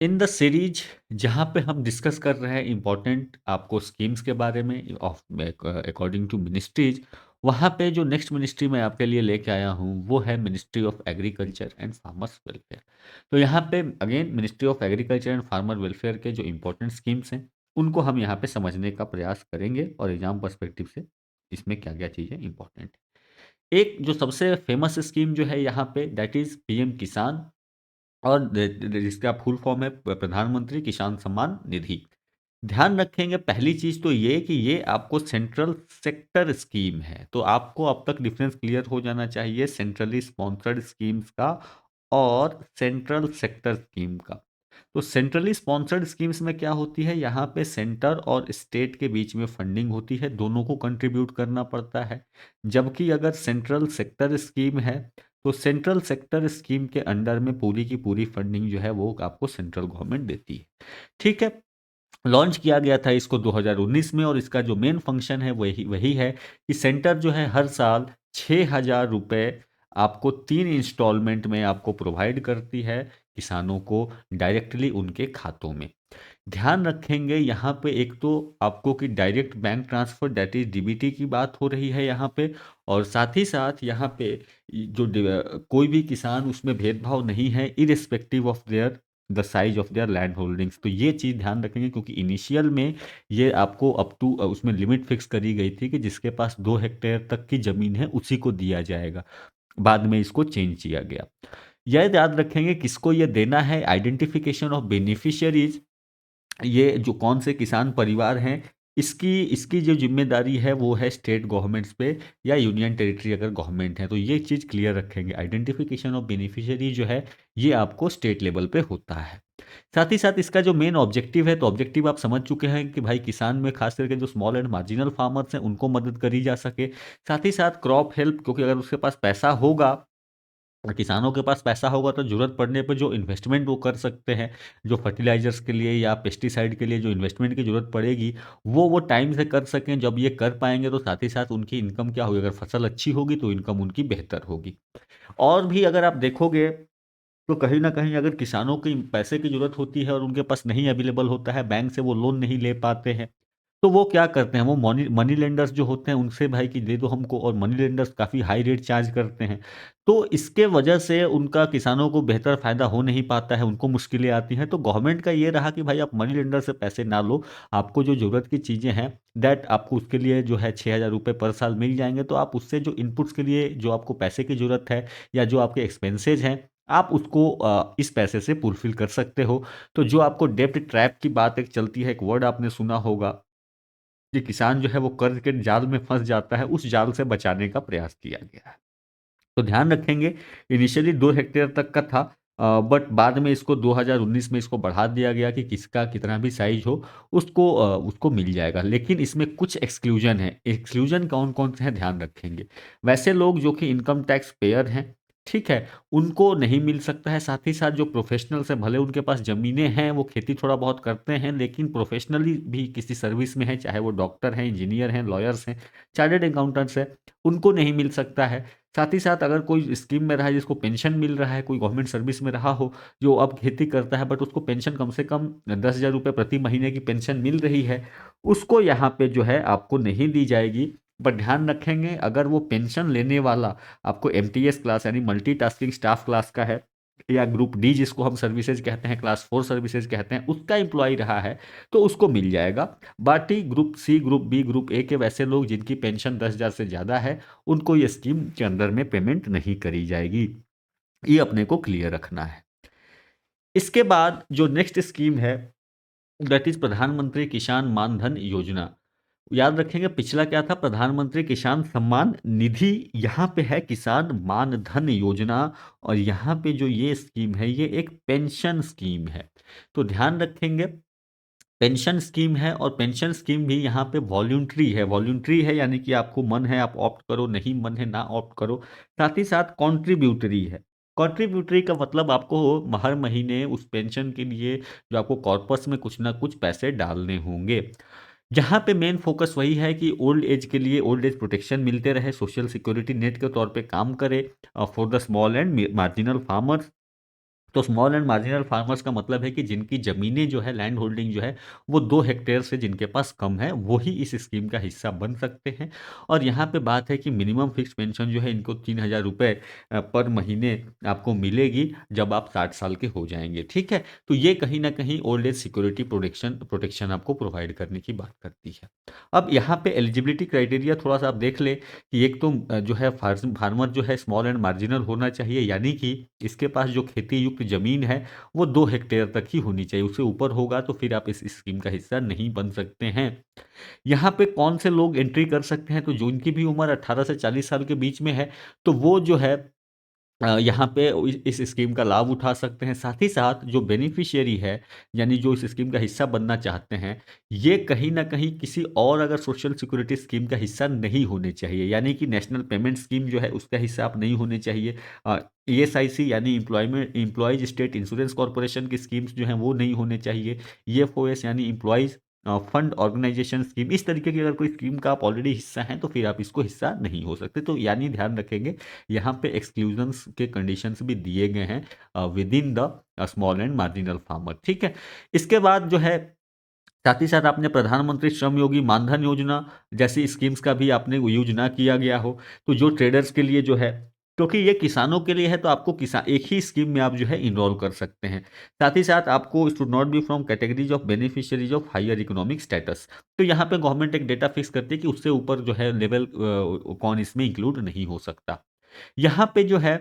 In the series जहाँ पे हम डिस्कस कर रहे हैं इम्पोर्टेंट आपको स्कीम्स के बारे में ऑफ अकॉर्डिंग टू मिनिस्ट्रीज। वहाँ पे जो नेक्स्ट मिनिस्ट्री मैं आपके लिए लेके आया हूँ वो है ministry of agriculture and farmers welfare. तो यहाँ पे again ministry of agriculture and farmer welfare के जो इम्पोर्टेंट स्कीम्स हैं उनको हम यहाँ पे समझने का प्रयास करेंगे और एग्जाम पर्सपेक्टिव से इसमें क्या क्या चीज़ें इंपॉर्टेंट है। एक जो सबसे फेमस स्कीम जो है यहाँ पे दैट इज़ पीएम किसान, और जिसका फुल फॉर्म है प्रधानमंत्री किसान सम्मान निधि। ध्यान रखेंगे पहली चीज तो ये कि ये आपको सेंट्रल सेक्टर स्कीम है, तो आपको अब तक डिफरेंस क्लियर हो जाना चाहिए सेंट्रली स्पॉन्सर्ड स्कीम्स का और सेंट्रल सेक्टर स्कीम का। तो सेंट्रली स्पॉन्सर्ड स्कीम्स में क्या होती है, यहाँ पे सेंटर और स्टेट के बीच में फंडिंग होती है, दोनों को कंट्रीब्यूट करना पड़ता है। जबकि अगर सेंट्रल सेक्टर स्कीम है तो सेंट्रल सेक्टर स्कीम के अंडर में पूरी की पूरी फंडिंग जो है वो आपको सेंट्रल गवर्नमेंट देती है। ठीक है। लॉन्च किया गया था इसको 2019 में, और इसका जो मेन फंक्शन है वही वही है कि सेंटर जो है हर साल 6,000 रुपये आपको 3 इंस्टॉलमेंट में आपको प्रोवाइड करती है किसानों को डायरेक्टली उनके खातों में। ध्यान रखेंगे यहाँ पे एक तो आपको कि direct bank transfer that is DBT की बात हो रही है यहाँ पे, और साथ ही साथ यहाँ पे कोई भी किसान उसमें भेदभाव नहीं है irrespective of their the size of their land holdings. तो ये चीज़ ध्यान रखेंगे क्योंकि इनिशियल में ये आपको अप टू उसमें लिमिट फिक्स करी गई थी कि जिसके पास 2 हेक्टेयर तक की ज़मीन है उसी को दिया जाएगा। बाद में इसको चेंज किया गया। यह याद रखेंगे किसको ये देना है, आइडेंटिफिकेशन ऑफ बेनिफिशियरीज, ये जो कौन से किसान परिवार हैं इसकी इसकी जो जिम्मेदारी है वो है स्टेट गवर्नमेंट्स पे या यूनियन टेरिटरी अगर गवर्नमेंट है तो ये चीज़ क्लियर रखेंगे। आइडेंटिफिकेशन ऑफ बेनिफिशियरी जो है ये आपको स्टेट लेवल पे होता है। साथ ही साथ इसका जो मेन ऑब्जेक्टिव है, तो ऑब्जेक्टिव आप समझ चुके हैं कि भाई किसान में खास करके जो स्मॉल एंड मार्जिनल फार्मर्स हैं उनको मदद करी जा सके। साथ ही साथ क्रॉप हेल्प, क्योंकि अगर उसके पास पैसा होगा, किसानों के पास पैसा होगा तो ज़रूरत पड़ने पे जो इन्वेस्टमेंट वो कर सकते हैं, जो फर्टिलाइजर्स के लिए या पेस्टिसाइड के लिए जो इन्वेस्टमेंट की ज़रूरत पड़ेगी वो टाइम से कर सकें। जब ये कर पाएंगे तो साथ ही साथ उनकी इनकम क्या होगी, अगर फसल अच्छी होगी तो इनकम उनकी बेहतर होगी। और भी अगर आप देखोगे तो कहीं ना कहीं अगर किसानों की पैसे की ज़रूरत होती है और उनके पास नहीं अवेलेबल होता है, बैंक से वो लोन नहीं ले पाते हैं, तो वो क्या करते हैं, वो मनी मनी लेंडर्स जो होते हैं उनसे भाई कि दे दो हमको, और मनी लेंडर्स काफ़ी हाई रेट चार्ज करते हैं। तो इसके वजह से उनका किसानों को बेहतर फ़ायदा हो नहीं पाता है, उनको मुश्किलें आती हैं। तो गवर्नमेंट का ये रहा कि भाई आप मनी लेंडर से पैसे ना लो, आपको जो ज़रूरत की चीज़ें हैं दैट आपको उसके लिए जो है 6,000 रुपये पर साल मिल जाएंगे। तो आप उससे जो इनपुट्स के लिए जो आपको पैसे की ज़रूरत है या जो आपके एक्सपेंसेज हैं आप उसको इस पैसे से फुलफिल कर सकते हो। तो जो आपको डेब्ट ट्रैप की बात एक चलती है, एक वर्ड आपने सुना होगा कि किसान जो है वो कर्ज के जाल में फंस जाता है, उस जाल से बचाने का प्रयास किया गया है। तो ध्यान रखेंगे इनिशियली 2 हेक्टेयर तक का था, बट बाद में इसको 2019 में इसको बढ़ा दिया गया कि किसका कितना भी साइज हो उसको मिल जाएगा। लेकिन इसमें कुछ एक्सक्लूजन है। एक्सक्लूजन कौन कौन से हैं ध्यान रखेंगे। वैसे लोग जो कि इनकम टैक्स पेयर हैं, ठीक है, उनको नहीं मिल सकता है। साथ ही साथ जो प्रोफेशनल्स हैं, भले उनके पास ज़मीनें हैं, वो खेती थोड़ा बहुत करते हैं, लेकिन प्रोफेशनली भी किसी सर्विस में है, चाहे वो डॉक्टर हैं, इंजीनियर हैं, लॉयर्स हैं, चार्टर्ड अकाउंटेंट्स हैं, उनको नहीं मिल सकता है। साथ ही साथ अगर कोई स्कीम में रहा है जिसको पेंशन मिल रहा है, कोई गवर्नमेंट सर्विस में रहा हो जो अब खेती करता है बट उसको पेंशन कम से कम 10,000 रुपये प्रति महीने की पेंशन मिल रही है, उसको यहाँ पे जो है आपको नहीं दी जाएगी। बट ध्यान रखेंगे अगर वो पेंशन लेने वाला आपको एमटीएस क्लास यानी मल्टीटास्किंग स्टाफ क्लास का है, या ग्रुप डी जिसको हम सर्विसेज कहते हैं, क्लास 4 सर्विसेज कहते हैं, उसका एम्प्लॉय रहा है तो उसको मिल जाएगा। बाकी group C, group B, group A के वैसे लोग जिनकी पेंशन 10,000 से ज़्यादा है उनको ये स्कीम के अंदर में पेमेंट नहीं करी जाएगी। ये अपने को क्लियर रखना है। इसके बाद जो नेक्स्ट स्कीम है दैट इज प्रधानमंत्री किसान मानधन योजना। याद रखेंगे पिछला क्या था, प्रधानमंत्री किसान सम्मान निधि, यहाँ पे है किसान मानधन योजना। और यहाँ पे जो ये स्कीम है ये एक पेंशन स्कीम है। तो ध्यान रखेंगे पेंशन स्कीम है, और पेंशन स्कीम भी यहाँ पे वॉल्यूंट्री है। वॉल्यूंट्री है यानी कि आपको मन है आप ऑप्ट करो, नहीं मन है ना ऑप्ट करो। साथ ही साथ कॉन्ट्रीब्यूटरी है। कॉन्ट्रीब्यूटरी का मतलब आपको हर महीने उस पेंशन के लिए जो आपको कॉर्पस में कुछ ना कुछ पैसे डालने होंगे। जहाँ पे मेन फोकस वही है कि ओल्ड एज के लिए ओल्ड एज प्रोटेक्शन मिलते रहे, सोशल सिक्योरिटी नेट के तौर पे काम करे for the small and marginal farmers. तो स्मॉल एंड मार्जिनल फार्मर्स का मतलब है कि जिनकी ज़मीनें जो है, लैंड होल्डिंग जो है, वो 2 हेक्टेयर से जिनके पास कम है, वो ही इस स्कीम का हिस्सा बन सकते हैं। और यहाँ पे बात है कि मिनिमम फिक्स पेंशन जो है इनको 3000 रुपए पर महीने आपको मिलेगी जब आप 60 साल के हो जाएँगे, ठीक है? तो ये कहीं न कहीं old age security protection protection आपको प्रोवाइड करने की बात करती है। अब यहाँ पे एलिजिबिलिटी क्राइटेरिया थोड़ा-सा आप देख लें कि एक तो जो है फार्मर जो है स्मॉल एंड मार्जिनल होना चाहिए, यानी कि इसके पास जो खेती युक्त ज़मीन है वो 2 हेक्टेयर तक ही होनी चाहिए, उससे ऊपर होगा तो फिर आप इस स्कीम का हिस्सा नहीं बन सकते हैं। यहाँ पे कौन से लोग एंट्री कर सकते हैं, तो जो इनकी भी उम्र 18 से 40 साल के बीच में है, तो वो जो है यहाँ पे इस स्कीम का लाभ उठा सकते हैं। साथ ही साथ जो बेनिफिशियरी है, यानी जो इस स्कीम का हिस्सा बनना चाहते हैं, ये कहीं न कहीं किसी और अगर सोशल सिक्योरिटी स्कीम का हिस्सा नहीं होने चाहिए। यानी कि नेशनल पेमेंट स्कीम जो है उसका हिस्सा आप नहीं होने चाहिए। ईएसआईसी यानी एम्प्लॉइज स्टेट इंश्योरेंस कॉर्पोरेशन की स्कीम्स जो हैं वो नहीं होने चाहिए। ईएफओएस यानी एम्प्लॉइज फंड ऑर्गेनाइजेशन स्कीम, इस तरीके की अगर कोई स्कीम का आप ऑलरेडी हिस्सा हैं तो फिर आप इसको हिस्सा नहीं हो सकते। तो यानी ध्यान रखेंगे, यहाँ पे एक्सक्लूजन्स के कंडीशंस भी दिए गए हैं with in the small and marginal farmer, ठीक है? इसके बाद जो है साथ ही साथ आपने प्रधानमंत्री श्रम योगी मानधन योजना जैसी स्कीम्स का भी आपने वो यूज ना किया गया हो, तो जो ट्रेडर्स के लिए जो है, क्योंकि ये किसानों के लिए है तो आपको किसान एक ही स्कीम में आप जो है इनरोल कर सकते हैं। साथ ही साथ आपको should not be from categories of beneficiaries of higher economic status. तो यहाँ पे गवर्नमेंट एक डेटा फिक्स करती है कि उससे ऊपर जो है लेवल कौन इसमें इंक्लूड नहीं हो सकता। यहाँ पे जो है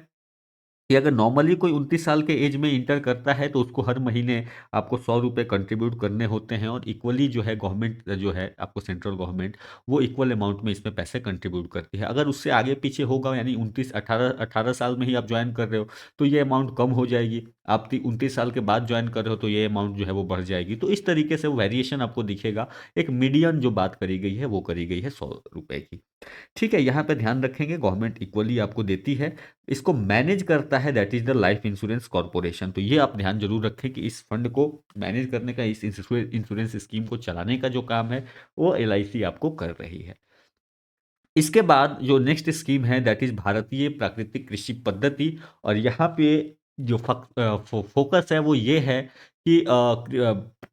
कि अगर नॉर्मली कोई 29 साल के एज में इंटर करता है तो उसको हर महीने आपको 100 रुपये कंट्रीब्यूट करने होते हैं, और इक्वली जो है गवर्नमेंट जो है आपको सेंट्रल गवर्नमेंट वो इक्वल अमाउंट में इसमें पैसे कंट्रीब्यूट करती है। अगर उससे आगे पीछे होगा, यानी 29 18 साल में ही आप ज्वाइन कर रहे हो तो ये अमाउंट कम हो जाएगी। आप 29 साल के बाद ज्वाइन कर रहे हो तो ये अमाउंट जो है वो बढ़ जाएगी। तो इस तरीके से वो वेरिएशन आपको दिखेगा। एक मीडियन जो बात करी गई है वो करी गई है 100 रुपये की। ठीक है, यहाँ पे ध्यान रखेंगे गवर्नमेंट इक्वली आपको देती है। इसको मैनेज करता है that is the life insurance corporation. तो ये आप ध्यान जरूर रखें कि इस फंड को मैनेज करने का, इस इंश्योरेंस स्कीम को चलाने का जो काम है वो एलआईसी आपको कर रही है। इसके बाद जो नेक्स्ट स्कीम है दैट इज भारतीय प्राकृतिक कृषि पद्धति, और यहाँ पे जो फोकस है वो ये है कि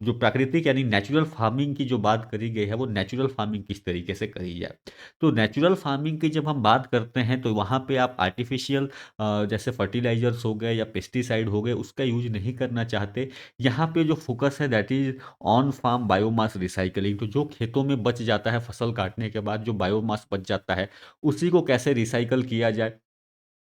जो प्राकृतिक यानी नेचुरल फार्मिंग की जो बात करी गई है वो नेचुरल फार्मिंग किस तरीके से करी जाए। तो नेचुरल फार्मिंग की जब हम बात करते हैं तो वहाँ पे आप आर्टिफिशियल जैसे फर्टिलाइजर्स हो गए या पेस्टिसाइड हो गए उसका यूज नहीं करना चाहते। यहाँ पे जो फोकस है that is on farm biomass recycling. तो जो खेतों में बच जाता है फसल काटने के बाद जो बायोमास बच जाता है उसी को कैसे रिसाइकल किया जाए।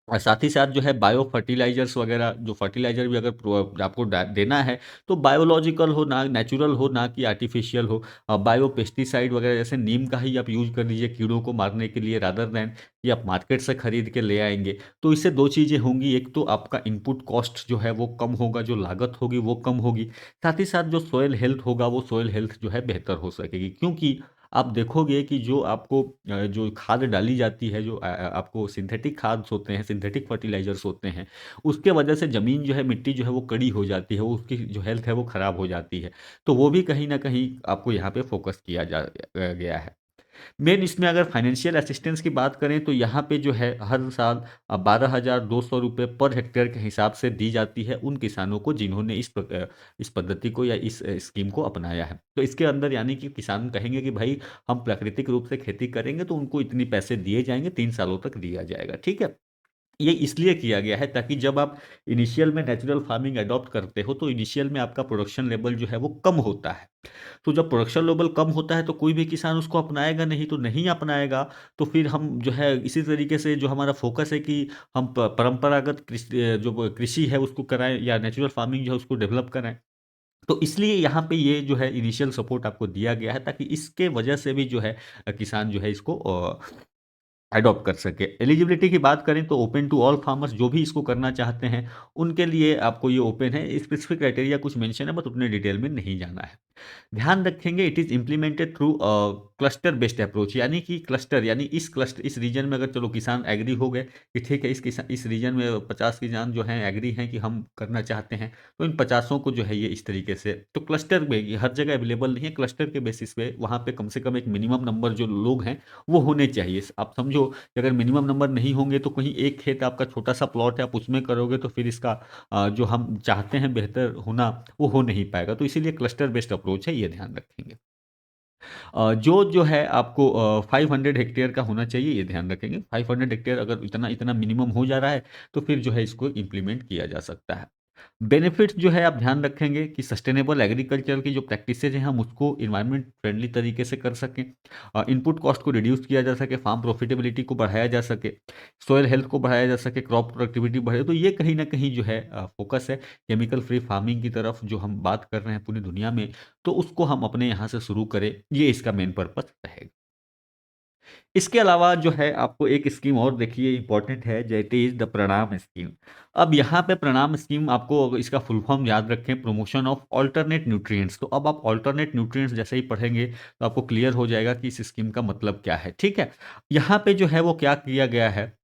और साथ ही साथ जो है बायो फर्टिलाइजर्स वगैरह, जो फर्टिलाइजर भी अगर आपको देना है तो बायोलॉजिकल हो, ना नेचुरल हो, ना कि आर्टिफिशियल हो। बायो पेस्टिसाइड वगैरह जैसे नीम का ही आप यूज कर लीजिए कीड़ों को मारने के लिए, रादर दैन कि आप मार्केट से खरीद के ले आएंगे। तो इससे दो चीज़ें होंगी, एक तो आपका इनपुट कॉस्ट जो है वो कम होगा, जो लागत होगी वो कम होगी। साथ ही साथ जो सोयल हेल्थ होगा वो सोयल हेल्थ जो है बेहतर हो सकेगी, क्योंकि आप देखोगे कि जो आपको जो खाद डाली जाती है, जो आपको सिंथेटिक खाद्स होते हैं, सिंथेटिक फर्टिलाइजर्स होते हैं, उसके वजह से ज़मीन जो है, मिट्टी जो है वो कड़ी हो जाती है, वो उसकी जो हेल्थ है वो ख़राब हो जाती है। तो वो भी कहीं न कहीं आपको यहाँ पे फोकस किया गया है। मेन इसमें अगर फाइनेंशियल असिस्टेंस की बात करें तो यहाँ पे जो है हर साल 12,200 रुपये पर हेक्टेयर के हिसाब से दी जाती है उन किसानों को जिन्होंने इस पद्धति को या इस स्कीम को अपनाया है। तो इसके अंदर यानी कि किसान कहेंगे कि भाई हम प्राकृतिक रूप से खेती करेंगे तो उनको इतनी पैसे दिए जाएंगे, 3 सालों तक दिया जाएगा, ठीक है। ये इसलिए किया गया है ताकि जब आप इनिशियल में नेचुरल फार्मिंग अडॉप्ट करते हो तो इनिशियल में आपका प्रोडक्शन लेवल जो है वो कम होता है। तो जब प्रोडक्शन लेवल कम होता है तो कोई भी किसान उसको अपनाएगा नहीं, तो नहीं अपनाएगा तो फिर हम जो है इसी तरीके से जो हमारा फोकस है कि हम परंपरागत जो कृषि है उसको कराएं या नेचुरल फार्मिंग जो है उसको डेवलप कराएं। तो इसलिए यहाँ पे ये जो है इनिशियल सपोर्ट आपको दिया गया है ताकि इसके वजह से भी जो है किसान जो है इसको अडॉप्ट कर सके। एलिजिबिलिटी की बात करें तो ओपन टू ऑल फार्मर्स, जो भी इसको करना चाहते हैं उनके लिए आपको ये ओपन है। स्पेसिफिक क्राइटेरिया कुछ मेंशन है बट उतने डिटेल में नहीं जाना है। ध्यान रखेंगे it is implemented through cluster based approach, यानी कि क्लस्टर यानी इस रीजन में अगर चलो किसान एग्री हो गए कि ठीक है इस रीजन में 50 किसान जो हैं एग्री हैं कि हम करना चाहते हैं, तो इन 50 को जो है ये इस तरीके से तो क्लस्टर में, ये हर जगह अवेलेबल नहीं है, क्लस्टर के बेसिस पे वहाँ पे कम से कम एक मिनिमम नंबर जो लोग हैं वो होने चाहिए। आप समझो कि अगर मिनिमम नंबर नहीं होंगे तो कहीं एक खेत आपका छोटा सा प्लॉट है आप उसमें करोगे तो फिर इसका जो हम चाहते हैं बेहतर होना वो हो नहीं पाएगा। तो इसीलिए क्लस्टर बेस्ड अप्रोच है, ये ध्यान रखेंगे। जो है आपको 500 हेक्टेयर का होना चाहिए, ये ध्यान रखेंगे। 500 हेक्टेयर अगर इतना इतना मिनिमम हो जा रहा है तो फिर जो है इसको इम्प्लीमेंट किया जा सकता है। बेनिफिट्स जो है आप ध्यान रखेंगे कि सस्टेनेबल एग्रीकल्चर की जो प्रैक्टिसेज हैं हम उसको इन्वायरमेंट फ्रेंडली तरीके से कर सकें, इनपुट कॉस्ट को रिड्यूस किया जा सके, फार्म प्रॉफिटेबिलिटी को बढ़ाया जा सके, सॉयल हेल्थ को बढ़ाया जा सके, क्रॉप प्रोडक्टिविटी बढ़े। तो ये कहीं ना कहीं जो है फोकस है केमिकल फ्री फार्मिंग की तरफ जो हम बात कर रहे हैं पूरी दुनिया में, तो उसको हम अपने यहाँ से शुरू करें, ये इसका मेन पर्पस रहेगा। इसके अलावा जो है आपको एक स्कीम और देखिए इंपॉर्टेंट है, दैट इज द प्रणाम स्कीम। अब यहाँ पे प्रणाम स्कीम आपको अगर इसका फुल फॉर्म याद रखें, प्रमोशन ऑफ अल्टरनेट न्यूट्रिएंट्स। तो अब आप अल्टरनेट न्यूट्रिएंट्स जैसे ही पढ़ेंगे तो आपको क्लियर हो जाएगा कि इस स्कीम का मतलब क्या है, ठीक है। यहाँ पे जो है वो क्या किया गया है,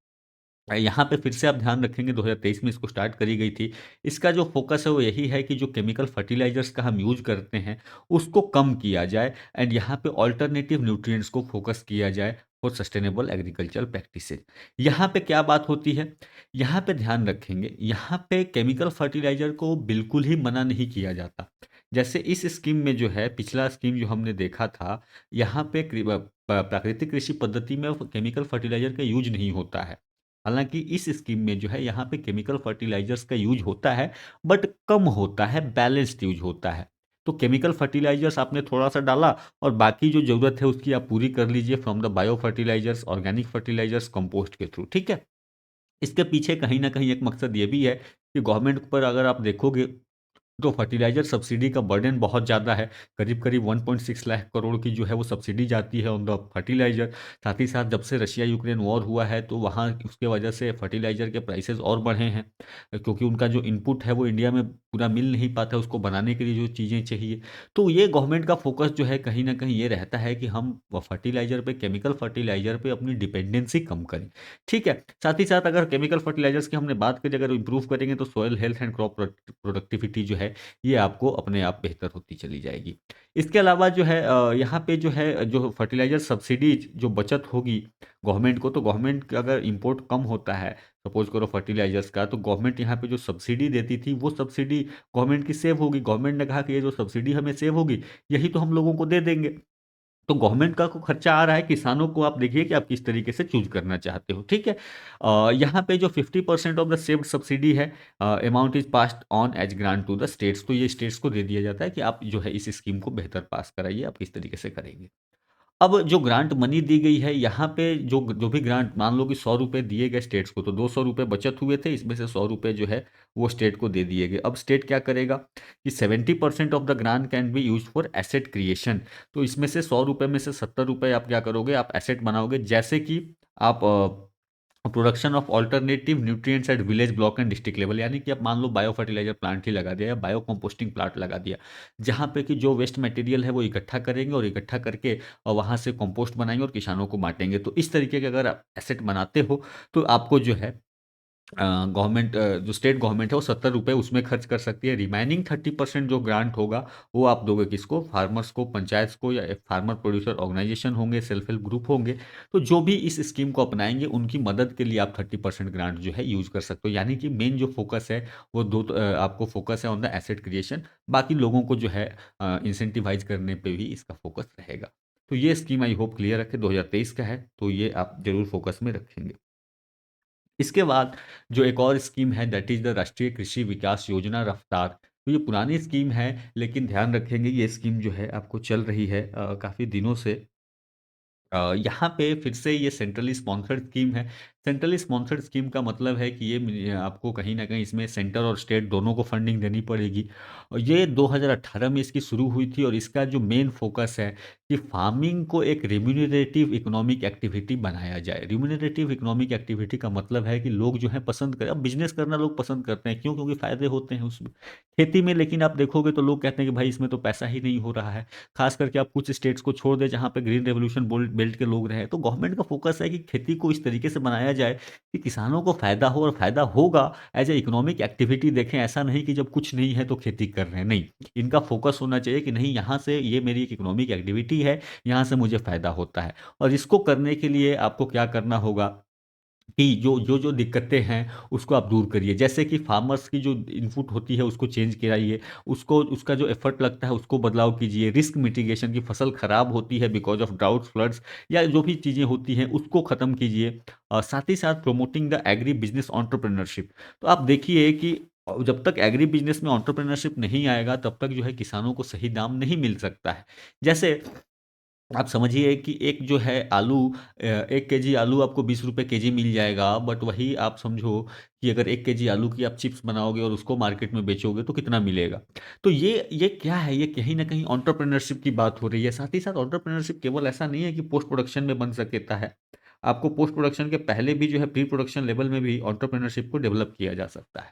यहाँ पे फिर से आप ध्यान रखेंगे 2023 में इसको स्टार्ट करी गई थी। इसका जो फ़ोकस है वो यही है कि जो केमिकल फर्टिलाइज़र्स का हम यूज़ करते हैं, उसको कम किया जाए एंड यहाँ पे अल्टरनेटिव न्यूट्रिएंट्स को फ़ोकस किया जाए फॉर सस्टेनेबल एग्रीकल्चरल प्रैक्टिसेज़। यहाँ पे क्या बात होती है, यहाँ पे ध्यान रखेंगे, यहाँ पे केमिकल फर्टिलाइज़र को बिल्कुल ही मना नहीं किया जाता। जैसे इस स्कीम में जो है, पिछला स्कीम जो हमने देखा था, यहाँ पे प्राकृतिक कृषि पद्धति में केमिकल फर्टिलाइज़र का यूज़ नहीं होता है। हालाँकि इस स्कीम में जो है यहाँ पे केमिकल फर्टिलाइज़र्स का यूज़ होता है, बट कम होता है, बैलेंस्ड यूज़ होता है। तो केमिकल फर्टिलाइज़र्स आपने थोड़ा-सा डाला और बाकी जो ज़रूरत है उसकी आप पूरी कर लीजिए from the bio fertilisers, organic fertilisers, compost के थ्रू, ठीक है? इसके पीछे कहीं न कहीं एक मकसद ये भी है कि गवर्नमेंट पर अगर आप देखोगे तो फर्टिलाइज़र सब्सिडी का बर्डन बहुत ज़्यादा है। करीब-करीब 1.6 लाख करोड़ की जो है वो सब्सिडी जाती है ऑन द फर्टिलाइज़र। साथ ही साथ जब से रशिया-यूक्रेन वॉर हुआ है तो वहाँ उसके वजह से फर्टिलाइज़र के प्राइसेज़ और बढ़े हैं। क्योंकि उनका जो इनपुट है वो इंडिया में पूरा मिल नहीं पाता है उसको बनाने के लिए जो चीज़ें चाहिए। तो ये गवर्नमेंट का फ़ोकस जो है कहीं न कहीं ये रहता है कि हम फर्टिलाइज़र पे, केमिकल फर्टिलाइज़र पे अपनी डिपेंडेंसी कम करें। ठीक है? साथ ही साथ अगर केमिकल फर्टिलाइज़र्स की हमने बात करी, अगर इम्प्रूव करेंगे तो soil health and crop productivity जो है ये आपको अपने आप बेहतर होती चली जाएगी। इसके अलावा जो है यहाँ पे जो है जो फर्टिलाइज़र सब्सिडीज़ जो बचत होगी गवर्नमेंट को, तो गवर्नमेंट का अगर इम्पोर्ट कम होता है, सपोज़ करो फर्टिलाइज़र्स का, तो गवर्नमेंट यहाँ पे जो सब्सिडी देती थी वो सब्सिडी गवर्नमेंट की सेव होगी। गवर्नमेंट ने कहा कि ये जो सब्सिडी हमें सेव होगी, यही तो हम लोगों को दे देंगे। तो गवर्नमेंट का को खर्चा आ रहा है, किसानों को आप देखिए कि आप किस तरीके से चूज़ करना चाहते हो, ठीक है? यहाँ पे जो 50% ऑफ द सेव्ड सब्सिडी है, amount is passed on as grant to the states. तो ये स्टेट्स को दे दिया जाता है कि आप जो है इस स्कीम को बेहतर पास कराइए, आप किस तरीके से करेंगे। अब जो ग्रांट मनी दी गई है, यहाँ पे जो जो भी ग्रांट, मान लो कि ₹100 दिए गए स्टेट्स को, तो ₹200 बचत हुए थे, इसमें से ₹100 जो है वो स्टेट को दे दिए गए। अब स्टेट क्या करेगा कि 70% of the grant can be used for asset creation. तो इसमें से ₹100 में से ₹70 आप क्या करोगे, आप एसेट बनाओगे, जैसे कि आप production of alternative nutrients at village, block and district level, यानी कि आप मान लो बायो फर्टिलाइजर प्लांट ही लगा दिया या बायो कंपोस्टिंग प्लांट लगा दिया, जहाँ पे कि जो वेस्ट मटेरियल है वो इकट्ठा करेंगे और इकट्ठा करके और वहाँ से कंपोस्ट बनाएंगे और किसानों को बांटेंगे। तो इस तरीके के अगर आप एसेट बनाते हो तो आपको जो है गवर्नमेंट, जो स्टेट गवर्नमेंट है वो ₹70 उसमें खर्च कर सकती है। रिमेनिंग 30% जो ग्रांट होगा वो आप दोगे किसको, फार्मर्स को, पंचायत को, या फार्मर प्रोड्यूसर ऑर्गेनाइजेशन होंगे, सेल्फ हेल्प ग्रुप होंगे। तो जो भी इस स्कीम को अपनाएंगे उनकी मदद के लिए आप 30% ग्रांट जो है यूज कर सकते हो। यानी कि मेन जो फोकस है वो आपको फोकस है ऑन द एसेट क्रिएशन, बाकी लोगों को जो है इंसेंटिवाइज करने पे भी इसका फोकस रहेगा। तो ये स्कीम आई होप क्लियर रखे, 2023 का है, तो ये आप जरूर फोकस में रखेंगे। इसके बाद जो एक और स्कीम है दैट इज़ द राष्ट्रीय कृषि विकास योजना रफ्तार। तो ये पुरानी स्कीम है, लेकिन ध्यान रखेंगे ये स्कीम जो है आपको चल रही है काफ़ी दिनों से। यहाँ पे फिर से ये सेंट्रली स्पॉन्सर्ड स्कीम है। सेंट्रली स्पॉन्सर्ड स्कीम का मतलब है कि आपको कहीं न कहीं इसमें सेंटर और स्टेट दोनों को फंडिंग देनी पड़ेगी। और ये 2018 में इसकी शुरू हुई थी और इसका जो मेन फ़ोकस है कि फार्मिंग को एक रिम्यूनरेटिव इकोनॉमिक एक्टिविटी बनाया जाए। रिम्यूनरेटिव इकोनॉमिक एक्टिविटी का मतलब है कि लोग जो है पसंद करें, अब बिज़नेस करना लोग पसंद करते हैं, क्यों? क्योंकि फ़ायदे होते हैं उसमें। खेती में लेकिन आप देखोगे तो लोग कहते हैं कि भाई इसमें तो पैसा ही नहीं हो रहा है। खास करके आप कुछ स्टेट्स को छोड़ दें जहाँ पे ग्रीन रेवोल्यूशन बेल्ट के लोग रहे, तो गवर्नमेंट का फोकस है कि खेती को इस तरीके से बनाया जाए कि किसानों को फायदा हो, और फायदा होगा एज ए इकोनॉमिक एक्टिविटी देखें। ऐसा नहीं कि जब कुछ नहीं है तो खेती कर रहे हैं, नहीं। इनका फोकस होना चाहिए कि नहीं, यहाँ से ये मेरी एक इकोनॉमिक एक्टिविटी है, यहाँ से मुझे फायदा होता है। और इसको करने के लिए आपको क्या करना होगा कि जो दिक्कतें हैं उसको आप दूर करिए। जैसे कि फार्मर्स की जो इनपुट होती है उसको चेंज कराइए, उसको उसका जो एफर्ट लगता है उसको बदलाव कीजिए। रिस्क मिटिगेशन की फसल खराब होती है बिकॉज़ ऑफ ड्राउट्स, फ्लड्स या जो भी चीज़ें होती हैं उसको ख़त्म कीजिए। साथ ही साथ promoting the agri business entrepreneurship. तो आप देखिए कि जब तक एग्री बिज़नेस में एंटरप्रेन्योरशिप नहीं आएगा तब तक जो है किसानों को सही दाम नहीं मिल सकता है। जैसे आप समझिए कि एक जो है आलू, 1 केजी आलू आपको ₹20 केजी मिल जाएगा, बट वही आप समझो कि अगर 1 केजी आलू की आप चिप्स बनाओगे और उसको मार्केट में बेचोगे तो कितना मिलेगा? तो ये क्या है? ये कहीं न कहीं एंटरप्रेन्योरशिप की बात हो रही है। साथ ही साथ एंटरप्रेन्योरशिप केवल ऐसा नहीं है कि पोस्ट प्रोडक्शन में बन सकता है। आपको पोस्ट प्रोडक्शन के पहले भी जो है प्री प्रोडक्शन लेवल में भी एंटरप्रेन्योरशिप को डेवलप किया जा सकता है।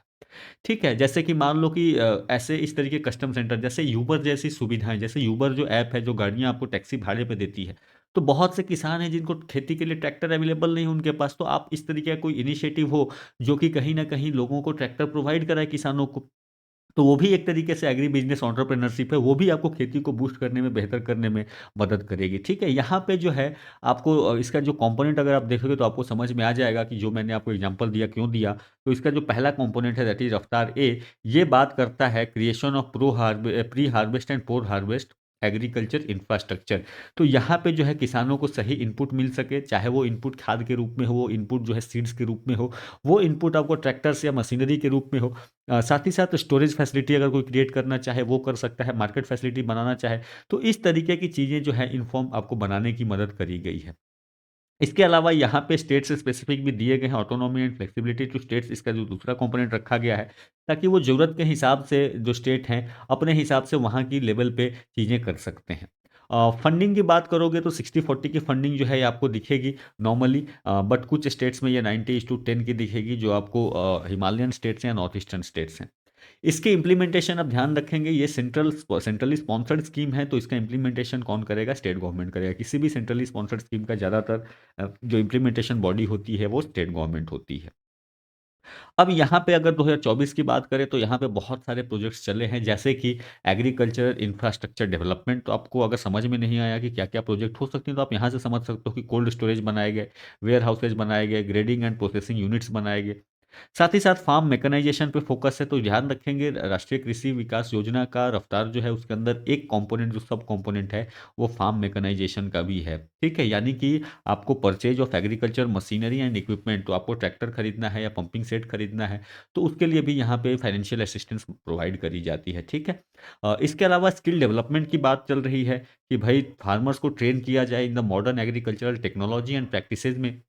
ठीक है, जैसे कि मान लो कि ऐसे इस तरीके कस्टम सेंटर, जैसे यूबर जैसी सुविधाएँ, जैसे यूबर जो ऐप है, जो गाड़ियाँ आपको टैक्सी भाड़े पे देती है, तो बहुत से किसान हैं जिनको खेती के लिए ट्रैक्टर अवेलेबल नहीं है उनके पास, तो आप इस तरीके का कोई इनिशिएटिव हो, जो कि कहीं न कहीं लोगों को ट्रैक्टर प्रोवाइड कराए किसानों को। तो वो भी एक तरीके से एग्री बिज़नेस एंटरप्रेन्योरशिप है, वो भी आपको खेती को बूस्ट करने में, बेहतर करने में मदद करेगी, ठीक है? यहाँ पे जो है आपको इसका जो कंपोनेंट अगर आप देखोगे तो आपको समझ में आ जाएगा कि जो मैंने आपको एग्ज़ाम्पल दिया क्यों दिया। तो इसका जो पहला कंपोनेंट है दैट इज़ रफ्तार ए, ये बात करता है creation of pre harvest and post harvest agriculture infrastructure. तो यहाँ पे जो है किसानों को सही इनपुट मिल सके, चाहे वो इनपुट खाद के रूप में हो, वो इनपुट जो है सीड्स के रूप में हो, वो इनपुट आपको ट्रैक्टर्स या मशीनरी के रूप में हो। साथ ही साथ स्टोरेज फैसिलिटी अगर कोई क्रिएट करना चाहे वो कर सकता है, मार्केट फैसिलिटी बनाना चाहे, तो इस तरीके की चीज़ें जो है इन्फॉर्म आपको बनाने की मदद करी गई है। इसके अलावा यहाँ पे स्टेट से स्पेसिफिक भी दिए गए हैं autonomy and flexibility to states, इसका जो दूसरा कंपोनेंट रखा गया है, ताकि वो ज़रूरत के हिसाब से जो स्टेट हैं, अपने हिसाब से वहाँ की लेवल पे चीज़ें कर सकते हैं। फंडिंग की बात करोगे तो 60-40 की फंडिंग जो है ये आपको दिखेगी नॉर्मली, बट कुछ स्टेट्स में ये 90:10 की दिखेगी, जो आपको हिमालयन स्टेट्स हैं या नॉर्थ ईस्टर्न स्टेट्स हैं। इसके इम्प्लीमेंटेशन आप ध्यान रखेंगे, ये सेंट्रली स्पॉन्सर्ड स्कीम है, तो इसका इम्प्लीमेंटेशन कौन करेगा? स्टेट गवर्नमेंट करेगा। किसी भी सेंट्रली स्पॉन्सर्ड स्कीम का ज़्यादातर जो इम्प्लीमेंटेशन बॉडी होती है वो स्टेट गवर्नमेंट होती है। अब यहाँ पे अगर 2024 की बात करें तो यहाँ पे बहुत सारे प्रोजेक्ट्स चले हैं, जैसे कि एग्रीकल्चर इंफ्रास्ट्रक्चर डेवलपमेंट। तो आपको अगर समझ में नहीं आया कि क्या-क्या प्रोजेक्ट हो सकते हैं, तो आप यहाँ से समझ सकते हो कि कोल्ड स्टोरेज बनाए गए, वेयर हाउसेज बनाए गए, ग्रेडिंग एंड प्रोसेसिंग यूनिट्स बनाए गए। साथ ही साथ फार्म मैकेनाइजेशन पे फोकस है, तो ध्यान रखेंगे राष्ट्रीय कृषि विकास योजना का रफ्तार जो है उसके अंदर एक कंपोनेंट, जो सब कंपोनेंट है, वो फार्म मैकेनाइजेशन का भी है, ठीक है? यानी कि आपको purchase of agriculture machinery and equipment, तो आपको ट्रैक्टर खरीदना है या पंपिंग सेट खरीदना है, तो उसके लिए भी यहाँ पे फाइनेंशियल असिस्टेंस प्रोवाइड करी जाती है, ठीक है? इसके अलावा स्किल डेवलपमेंट की बात चल रही है कि भाई फार्मर्स को ट्रेन किया जाए in the modern agricultural technology and practices में।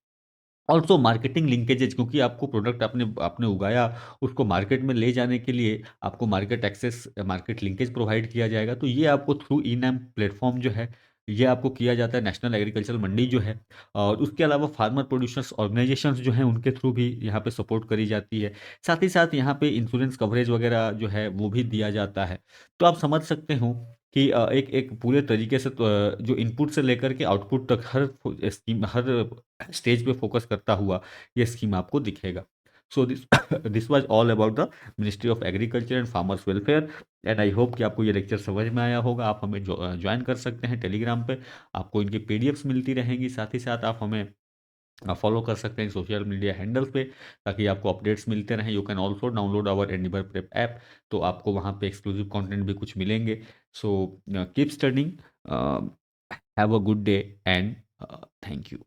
ऑल्सो मार्केटिंग लिंकेजेज, क्योंकि आपको प्रोडक्ट आपने आपने उगाया, उसको मार्केट में ले जाने के लिए आपको market access, market linkage provide किया जाएगा। तो ये आपको थ्रू ई नैम प्लेटफॉर्म जो है, ये आपको किया जाता है, नेशनल एग्रीकल्चर मंडी जो है। और उसके अलावा फार्मर प्रोड्यूसर्स ऑर्गेनाइजेशंस जो हैं उनके थ्रू भी यहाँ पे सपोर्ट करी जाती है। साथ ही साथ यहाँ पे इंश्योरेंस कवरेज वगैरह जो है वो भी दिया जाता है। तो आप समझ सकते हो कि एक एक पूरे तरीके से तो जो इनपुट से लेकर के आउटपुट तक हर स्कीम, हर स्टेज पे फोकस करता हुआ ये स्कीम आपको दिखेगा। So this this was all about the ministry of agriculture and farmers welfare, and I hope कि आपको ये लेक्चर समझ में आया होगा। आप हमें ज्वाइन कर सकते हैं टेलीग्राम पे, आपको इनकी पीडीएफ्स मिलती रहेंगी। साथ ही साथ आप हमें फॉलो कर सकते हैं सोशल मीडिया हैंडल्स पे, ताकि आपको अपडेट्स मिलते रहें। You can also download our anywhere prep app, तो आपको वहाँ पे एक्सक्लूसिव कंटेंट भी कुछ मिलेंगे। So keep studying, have a good day, and thank you.